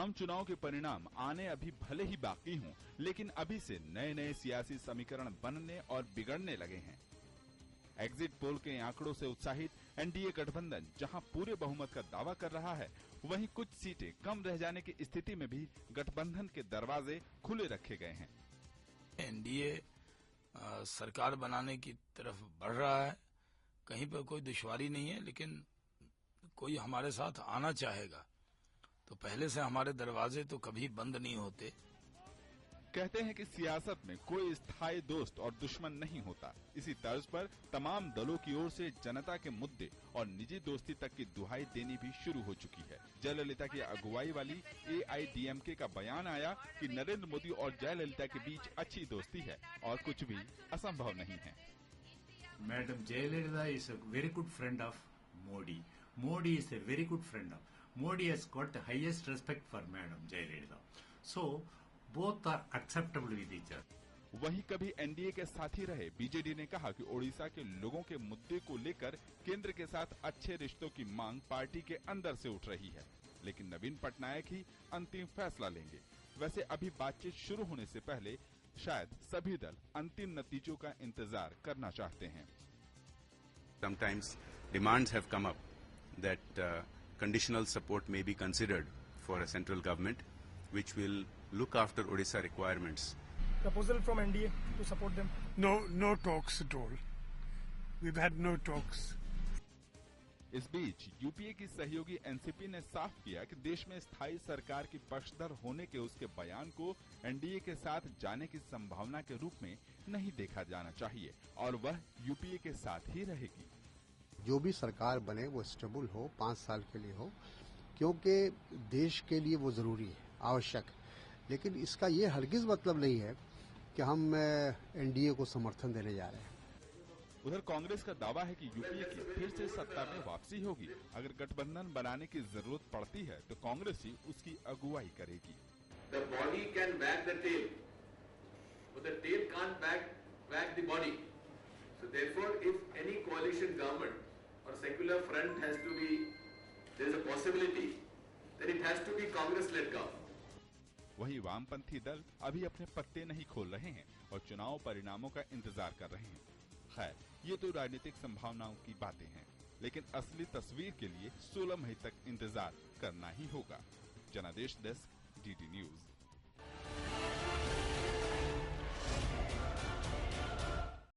आम चुनाव के परिणाम आने अभी भले ही बाकी हों, लेकिन अभी से नए नए सियासी समीकरण बनने और बिगड़ने लगे हैं। एग्जिट पोल के आंकड़ों से उत्साहित एनडीए गठबंधन जहां पूरे बहुमत का दावा कर रहा है, वहीं कुछ सीटें कम रह जाने की स्थिति में भी गठबंधन के दरवाजे खुले रखे गए हैं। एनडीए सरकार बनाने की तरफ बढ़ रहा है, कहीं पर कोई दुश्वारी नहीं है, लेकिन कोई हमारे साथ आना चाहेगा तो पहले से हमारे दरवाजे तो कभी बंद नहीं होते। कहते हैं कि सियासत में कोई स्थायी दोस्त और दुश्मन नहीं होता। इसी तर्ज पर तमाम दलों की ओर से जनता के मुद्दे और निजी दोस्ती तक की दुहाई देनी भी शुरू हो चुकी है। जयललिता की अगुवाई वाली एआईडीएमके का बयान आया कि नरेंद्र मोदी और जयललिता के बीच अच्छी दोस्ती है और कुछ भी असंभव नहीं है। Madam Jayalalithaa is a very good friend of Modi. Modi is a very good friend of. Modi has got the highest respect for Madam Jayalalitha. So both are acceptable with each other. वहीं कभी एनडीए के साथी रहे BJD ने कहा कि ओडिशा के लोगों के मुद्दे को लेकर केंद्र के साथ अच्छे रिश्तों की मांग पार्टी के अंदर से उठ रही है, लेकिन नवीन पटनायक ही अंतिम फैसला लेंगे। वैसे अभी बातचीत शुरू होने से पहले शायद सभी दल अंतिम नतीजों का इंतजार करना चाहते हैं। Sometimes demands have come up that conditional support may be considered for a central government which will look after Odisha requirements. Proposal from NDA to support them? No talks at all. We've had no talks. इस बीच UPA की सहयोगी NCP ने साफ किया कि देश में स्थायी सरकार की पक्षधर होने के उसके बयान को एनडीए के साथ जाने की संभावना के रूप में नहीं देखा जाना चाहिए और वह यूपीए के साथ ही रहेगी। जो भी सरकार बने वो स्टेबल हो, 5 साल के लिए हो, क्योंकि देश के लिए वो जरूरी है, आवश्यक। लेकिन इसका ये हरगिज मतलब नहीं है कि हम एनडीए को समर्थन देने जा रहे हैं। उधर कांग्रेस का दावा है कि यूपीए की फिर से सत्ता में वापसी होगी। अगर गठबंधन बनाने की जरूरत पड़ती है तो कांग्रेस ही उसकी अगुवाई करेगी। The body can wag the tail, but the tail can't wag the body. So therefore, if any coalition government or secular front has to be, there is a possibility, then it has to be Congress-led government. वहीं वामपंथी दल अभी अपने पत्ते नहीं खोल रहे हैं और चुनाव परिणामों का इंतजार कर रहे हैं। खैर, ये तो राजनीतिक संभावनाओं की बातें हैं, लेकिन असली तस्वीर के लिए 16 मई तक इंतजार करना ही होगा। जनादेश डेस्क, डीडी न्यूज।